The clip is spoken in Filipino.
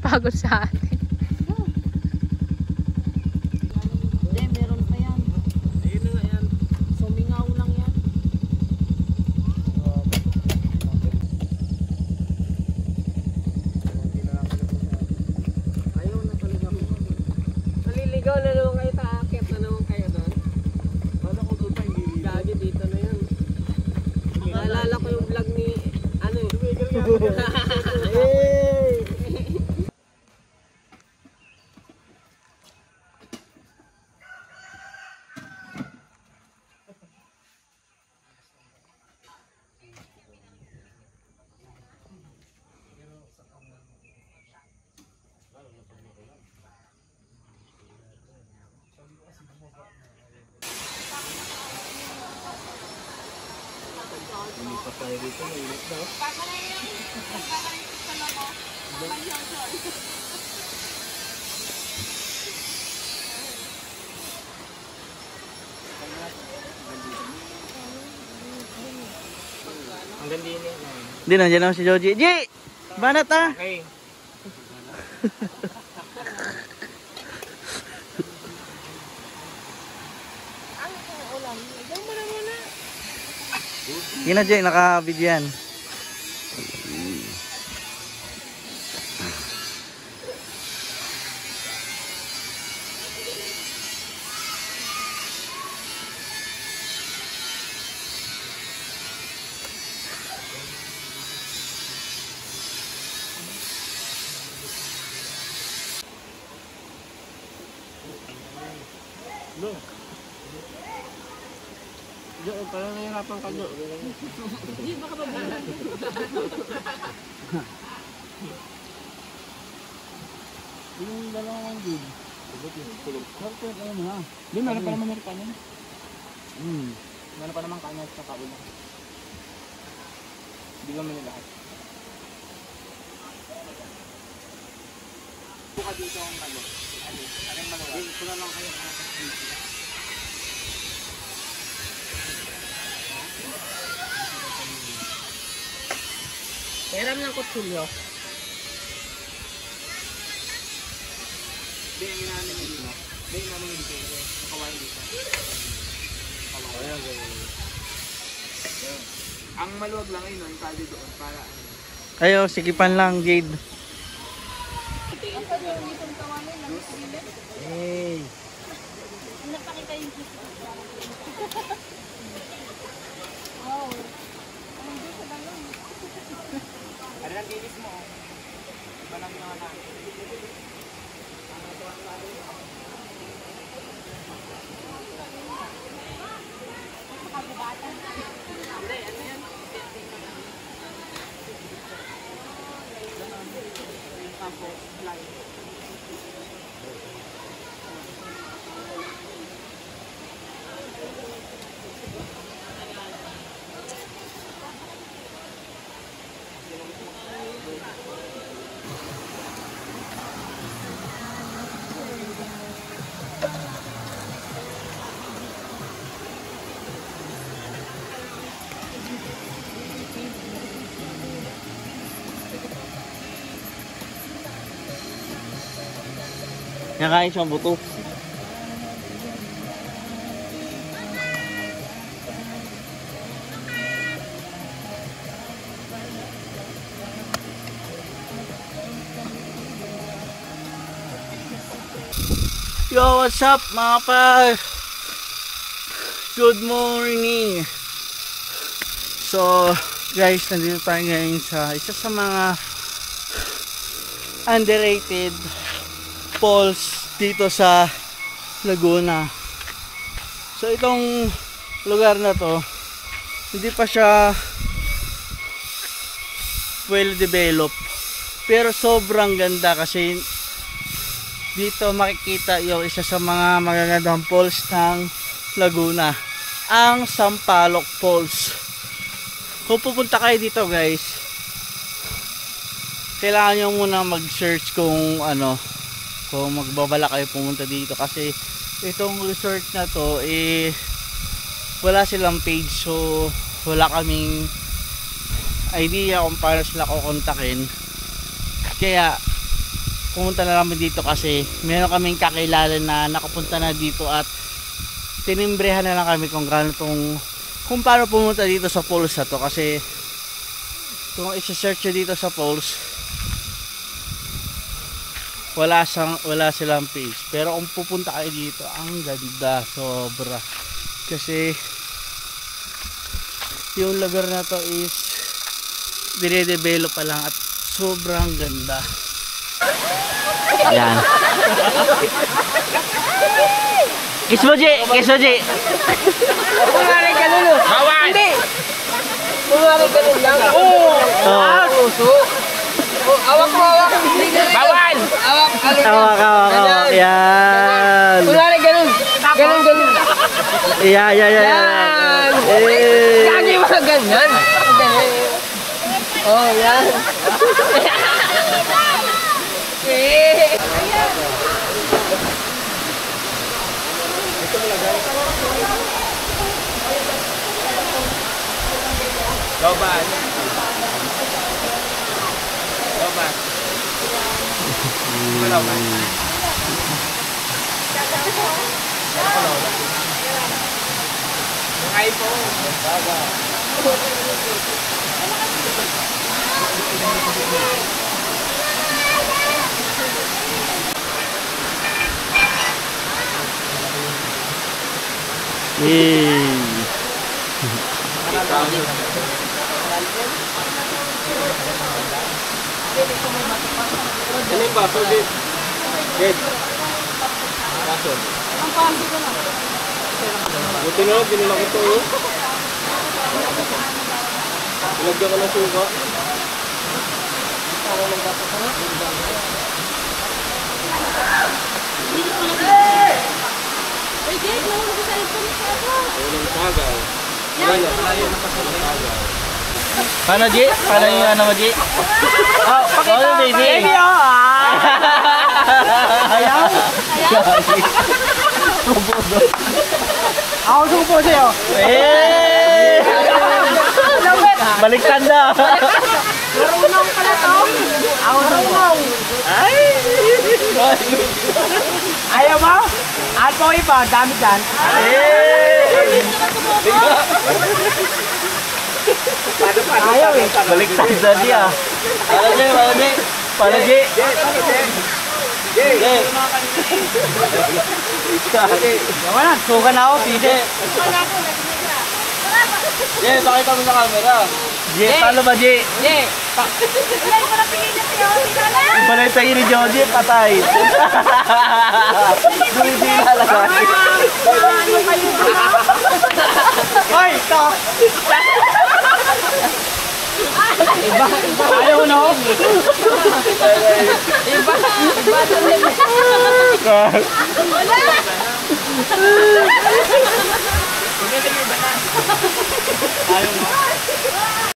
pagod sa atin. Hindi, meron pa yan. Ayun na nga yan. Sumingaw lang yan. Ayaw na talaga ako. Naliligaw na naman kayo, taakit na naman kayo doon. Bala ko doon pa, hindi gagi dito na yan. Naalala ko yung vlog ni, ano eh. Hey! Hindi pa tayo dito, mainit daw. Hanggang din yan. Hindi, nandiyan naman si Joji. Ji! Banat ah! Okay. Sige na, Ji. Naka-video yan. No. Diyan, parang nahirapan ka doon. Hindi, baka babalan. Yung dalawang good. Hindi, meron pa naman kanin. Meron pa naman kanin sa kaulan. Hindi naman nila lahat. Buka dito ang malo. Ano yung malo? Dito na lang kayo. Peram ng kutsulyo. Hindi, yung namin dito. Hindi, yung namin dito. Nakawain dito. Nakawain. Ang maluwag lang yun, yung kalye doon para ano. Ayo, sikipan lang, Jade. Hey! Napakita yung kiss. Wow. Ano lang dinis mo? Iba lang yung anak. Nakain siyang buto. Yo, what's up mga par? Good morning. So, guys, nandito tayo ngayon sa isa sa mga underrated falls dito sa Laguna. So itong lugar na to hindi pa siya well developed, pero sobrang ganda kasi dito makikita yung isa sa mga magagandang falls ng Laguna, ang Sampaloc Falls. Kung pupunta kayo dito guys, kailangan nyo muna mag-search kung ano, kung magbabala kayo pumunta dito, kasi itong resort na to wala silang page, so wala kaming idea kung paano sila kukontakin. Kaya pumunta na kami dito kasi meron kaming kakilala na nakapunta na dito at tinimbrehan na lang kami kung kung paano pumunta dito sa falls na to, kasi kung i-search nyo dito sa falls wala silang page, pero kung pupunta kayo dito ang ganda sobra, kasi yung lugar na to is dire-develop pa lang at sobrang ganda. Yan. Kiss mo, G! Kiss mo, G! Kunwari ganun o. Bawal! Hindi! Kunwari ganun lang. Oo! Puso! Awak mo, awak! Bawal! Awak! Awak. Yan. Kunwari ganun. Ganun. Yan. Yan! Lagi mo na ganyan. Oh, yan. Eh. Lobat. Lobat. Lobat. Yung iPhone. Ano yung baso, Dad? Dad? Baso. Ang pambi ko lang. Buti na lang, binila ko ito. Ilagyan ko ng suka. Uy, Jake, nahulog ko sa cellphone ko ako. Walang tagaw. Wala, malayo na kasi ng tagaw. Paano, G? Paano yung ano mo, G? Oh, pakita, baby! Ayaw? Ako supo sa'yo. Eh! Baliktad na! Marunong pala to. Ako supo. Ay! Ayaw mo? At po ipa, dami dyan. Eh! Ayaw eh. Baliktad na niya. Paano, G? Yawa na, suka na ako, pide. Pakita mo sa camera. G, paano ba, G? Yeah. Wala ko na pingin na siya. Yung pala yung tayo ni Jody, patay. Hindi lalagay. Hoy, ito. Ayaw no? Iba Wala.